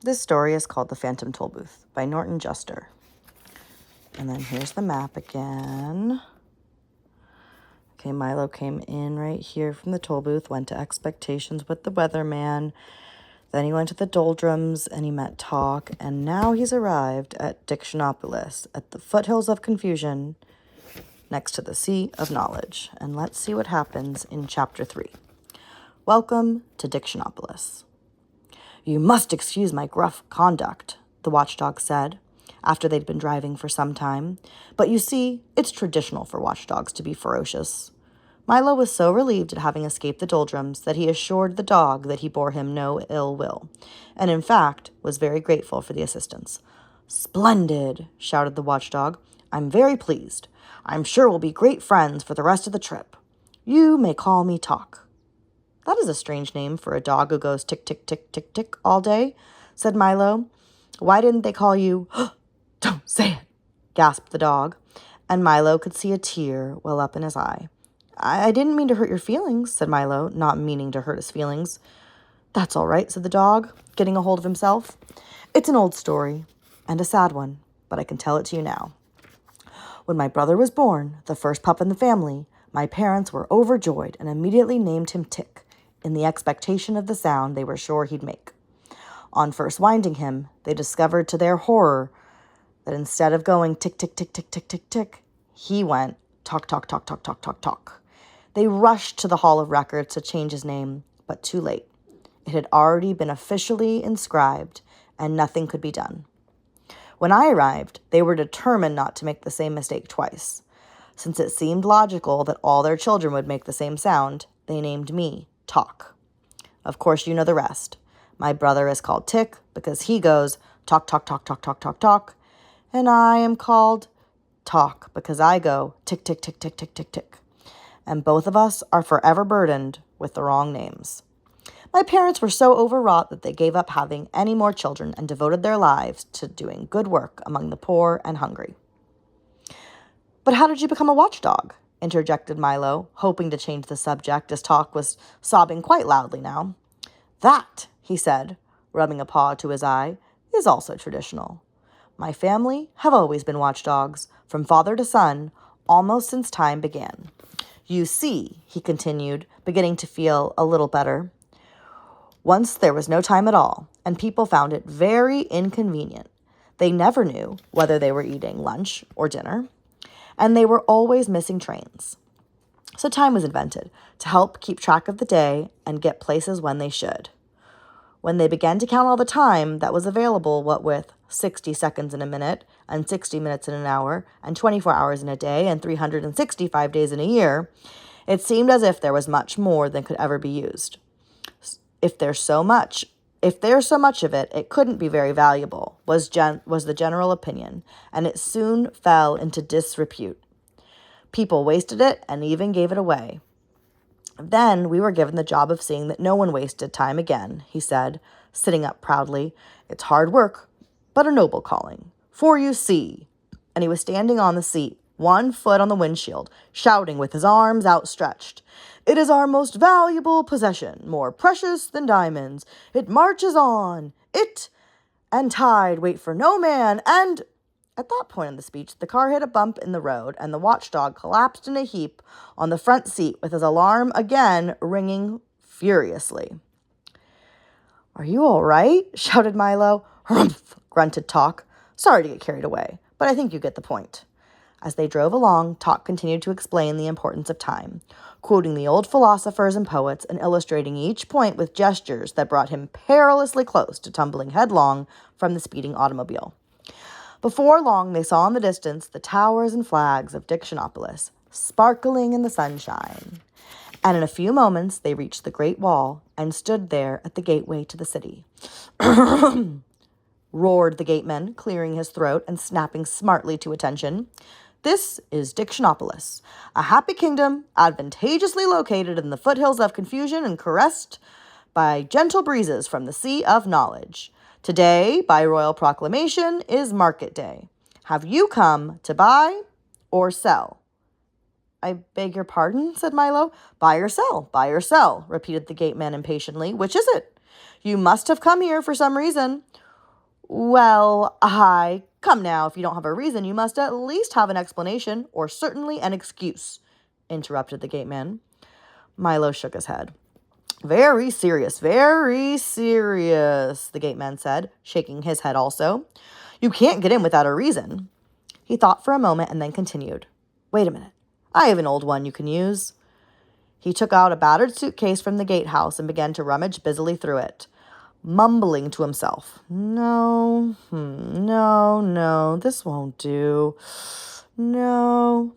This story is called The Phantom Tollbooth by Norton. And then here's the map again. Okay, Milo came in right here from the toll booth, went to expectations with the weatherman. Then he went to the doldrums and he met Talk. And now he's arrived at Dictionopolis, at the foothills of confusion, next to the Sea of Knowledge. And let's see what happens in Chapter 3. Welcome to Dictionopolis. "You must excuse my gruff conduct," the watchdog said, after they'd been driving for some time. "But you see, it's traditional for watchdogs to be ferocious." Milo was so relieved at having escaped the doldrums that he assured the dog that he bore him no ill will, and in fact was very grateful for the assistance. "Splendid," shouted the watchdog. "I'm very pleased. I'm sure we'll be great friends for the rest of the trip. You may call me Talk." "That is a strange name for a dog who goes tick, tick, tick, tick, tick all day," said Milo. "Why didn't they call you—" "Don't say it," gasped the dog, and Milo could see a tear well up in his eye. I didn't mean to hurt your feelings," said Milo, not meaning to hurt his feelings. "That's all right," said the dog, getting a hold of himself. "It's an old story, and a sad one, but I can tell it to you now. When my brother was born, the first pup in the family, my parents were overjoyed and immediately named him Tick, in the expectation of the sound they were sure he'd make. On first winding him, they discovered to their horror that instead of going tick, tick, tick, tick, tick, tick, tick, he went talk, talk, talk, talk, talk, talk, talk. They rushed to the Hall of Records to change his name, but too late. It had already been officially inscribed, and nothing could be done. When I arrived, they were determined not to make the same mistake twice. Since it seemed logical that all their children would make the same sound, they named me Talk. Of course, you know the rest. My brother is called Tick because he goes talk, talk, talk, talk, talk, talk, talk. And I am called Talk because I go tick, tick, tick, tick, tick, tick, tick. And both of us are forever burdened with the wrong names. My parents were so overwrought that they gave up having any more children and devoted their lives to doing good work among the poor and hungry." "But how did you become a watchdog?" interjected Milo, hoping to change the subject as Talk was sobbing quite loudly now. "That," he said, rubbing a paw to his eye, "is also traditional. My family have always been watchdogs, from father to son, almost since time began. You see," he continued, beginning to feel a little better, "once there was no time at all, and people found it very inconvenient. They never knew whether they were eating lunch or dinner, and they were always missing trains. So time was invented to help keep track of the day and get places when they should. When they began to count all the time that was available, what with 60 seconds in a minute, and 60 minutes in an hour, and 24 hours in a day, and 365 days in a year, it seemed as if there was much more than could ever be used. If there's so much of it, it couldn't be very valuable, was the general opinion, and it soon fell into disrepute. People wasted it and even gave it away. Then we were given the job of seeing that no one wasted time again," he said, sitting up proudly. "It's hard work, but a noble calling. For you see," and he was standing on the seat, one foot on the windshield, shouting with his arms outstretched, "It is our most valuable possession, more precious than diamonds. It marches on. It and tide wait for no man, and—" At that point in the speech, the car hit a bump in the road, and the watchdog collapsed in a heap on the front seat with his alarm again ringing furiously. "Are you all right?" shouted Milo. "Humph," grunted Talk. "Sorry to get carried away, but I think you get the point." As they drove along, Talk continued to explain the importance of time, quoting the old philosophers and poets and illustrating each point with gestures that brought him perilously close to tumbling headlong from the speeding automobile. Before long, they saw in the distance the towers and flags of Dictionopolis, sparkling in the sunshine. And in a few moments, they reached the Great Wall and stood there at the gateway to the city. Roared the gateman, clearing his throat and snapping smartly to attention. "This is Dictionopolis, a happy kingdom advantageously located in the foothills of confusion and caressed by gentle breezes from the Sea of Knowledge. Today, by royal proclamation, is market day. Have you come to buy or sell?" "I beg your pardon," said Milo. Buy or sell, repeated the gateman impatiently. "Which is it? You must have come here for some reason." Well, come now, if you don't have a reason, you must at least have an explanation, or certainly an excuse, interrupted the gateman. Milo shook his head. Very serious, the gateman said, shaking his head also. You can't get in without a reason. He thought for a moment and then continued. Wait a minute. I have an old one you can use. He took out a battered suitcase from the gatehouse and began to rummage busily through it, mumbling to himself. No, this won't do. No,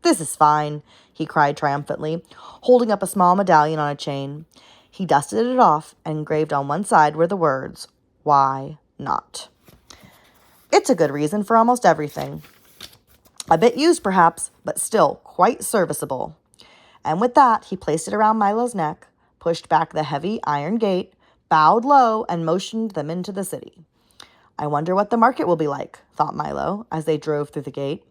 this is fine, he cried triumphantly, holding up a small medallion on a chain. He dusted it off and engraved on one side were the words, Why not? It's a good reason for almost everything. A bit used, perhaps, but still quite serviceable. And with that, he placed it around Milo's neck, pushed back the heavy iron gate, bowed low, and motioned them into the city. I wonder what the market will be like, thought Milo, as they drove through the gate.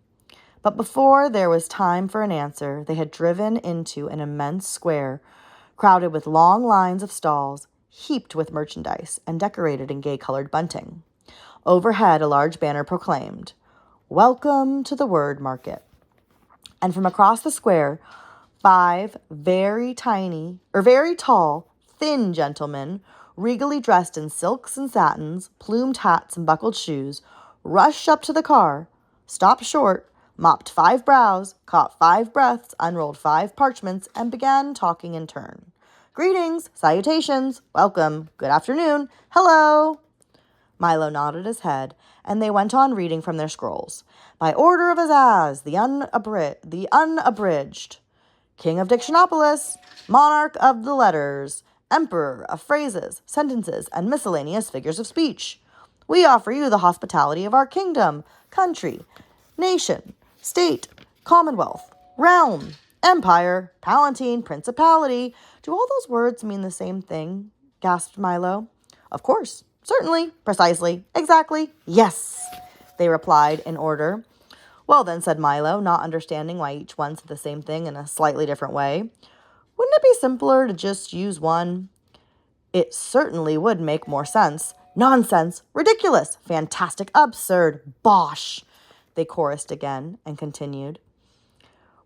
But before there was time for an answer, they had driven into an immense square, crowded with long lines of stalls, heaped with merchandise, and decorated in gay-colored bunting. Overhead, a large banner proclaimed, Welcome to the Word Market. And from across the square, 5 very tall, thin gentlemen, regally dressed in silks and satins, plumed hats and buckled shoes, rushed up to the car, stopped short, mopped 5 brows, caught 5 breaths, unrolled 5 parchments, and began talking in turn. Greetings, salutations, welcome, good afternoon, hello. Milo nodded his head, and they went on reading from their scrolls. By order of Azaz, the unabridged, King of Dictionopolis, Monarch of the Letters, Emperor of Phrases, Sentences, and Miscellaneous Figures of Speech. We offer you the hospitality of our kingdom, country, nation, state, commonwealth, realm, empire, palatine, principality. Do all those words mean the same thing? Gasped Milo. Of course, certainly, precisely, exactly, yes, they replied in order. Well then, said Milo, not understanding why each one said the same thing in a slightly different way. Wouldn't it be simpler to just use one? It certainly would make more sense. Nonsense, ridiculous, fantastic, absurd, bosh, they chorused again and continued.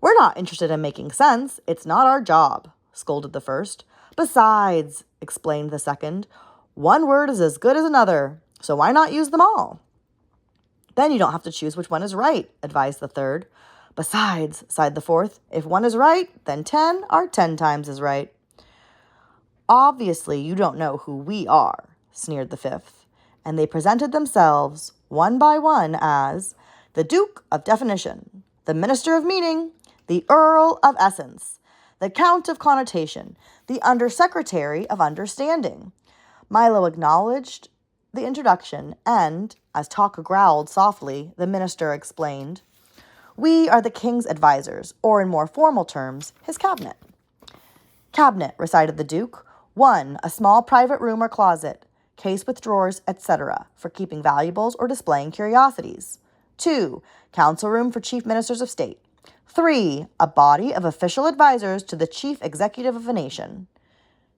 We're not interested in making sense. It's not our job, scolded the first. Besides, explained the second, one word is as good as another, so why not use them all? Then you don't have to choose which one is right, advised the third. Besides, sighed the fourth, if one is right, then 10 are 10 times as right. Obviously, you don't know who we are, sneered the fifth, and they presented themselves, one by one, as the Duke of Definition, the Minister of Meaning, the Earl of Essence, the Count of Connotation, the Undersecretary of Understanding. Milo acknowledged the introduction, and, as talk growled softly, the minister explained, We are the king's advisors, or in more formal terms, his cabinet. Cabinet, recited the Duke. 1, a small private room or closet, case with drawers, etc., for keeping valuables or displaying curiosities. 2, council room for chief ministers of state. 3, a body of official advisors to the chief executive of a nation.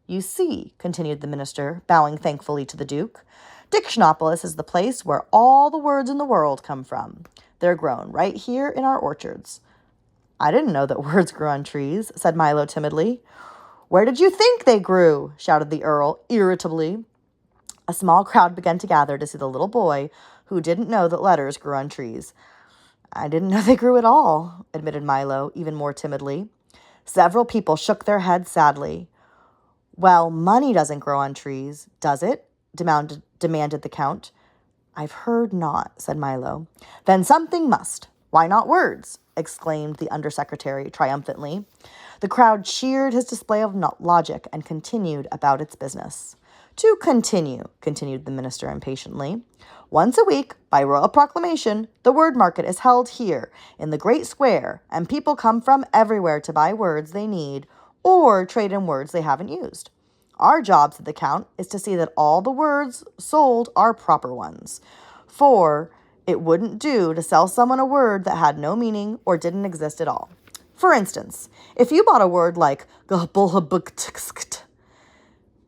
You see, continued the minister, bowing thankfully to the Duke, Dictionopolis is the place where all the words in the world come from. They're grown right here in our orchards. I didn't know that words grew on trees, said Milo timidly. Where did you think they grew? Shouted the Earl irritably. A small crowd began to gather to see the little boy who didn't know that letters grew on trees. I didn't know they grew at all, admitted Milo, even more timidly. Several people shook their heads sadly. Well, money doesn't grow on trees, does it? Demanded the Count. I've heard not, said Milo. Then something must. Why not words? Exclaimed the undersecretary triumphantly. The crowd cheered his display of logic and continued about its business. To continue, continued the minister impatiently. Once a week, by royal proclamation, the word market is held here in the great square, and people come from everywhere to buy words they need or trade in words they haven't used. Our job, said the Count, is to see that all the words sold are proper ones. For it wouldn't do to sell someone a word that had no meaning or didn't exist at all. For instance, if you bought a word like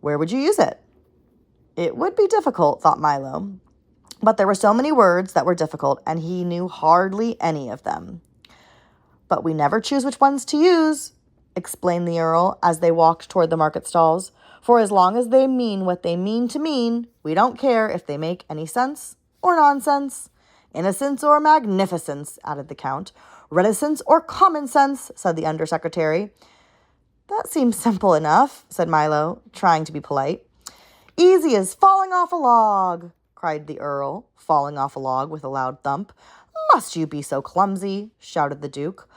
where would you use it? It would be difficult, thought Milo. But there were so many words that were difficult, and he knew hardly any of them. But we never choose which ones to use, explained the Earl as they walked toward the market stalls. For as long as they mean what they mean to mean, we don't care if they make any sense or nonsense. Innocence or magnificence, added the Count. Reticence or common sense, said the Undersecretary. That seems simple enough, said Milo, trying to be polite. Easy as falling off a log, cried the Earl, falling off a log with a loud thump. Must you be so clumsy? Shouted the Duke.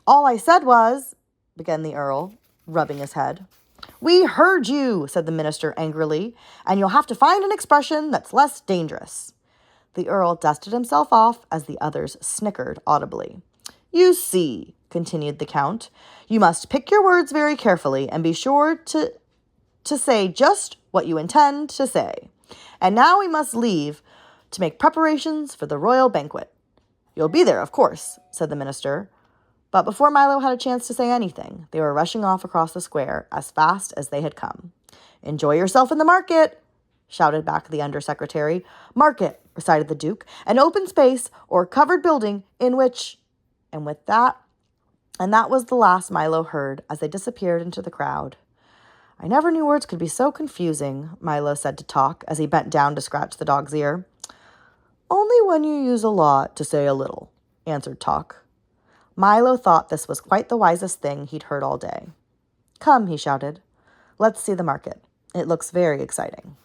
All I said was, began the Earl, rubbing his head. We heard you, said the minister angrily, and you'll have to find an expression that's less dangerous. The Earl dusted himself off as the others snickered audibly. You see, continued the Count, you must pick your words very carefully and be sure to say just what you intend to say. And now we must leave to make preparations for the royal banquet. You'll be there, of course, said the minister. But before Milo had a chance to say anything, they were rushing off across the square as fast as they had come. Enjoy yourself in the market, shouted back the Undersecretary. Market, recited the Duke, an open space or covered building in which... And that was the last Milo heard as they disappeared into the crowd. I never knew words could be so confusing, Milo said to Talk as he bent down to scratch the dog's ear. Only when you use a lot to say a little, answered Talk. Milo thought this was quite the wisest thing he'd heard all day. Come, he shouted. Let's see the market. It looks very exciting.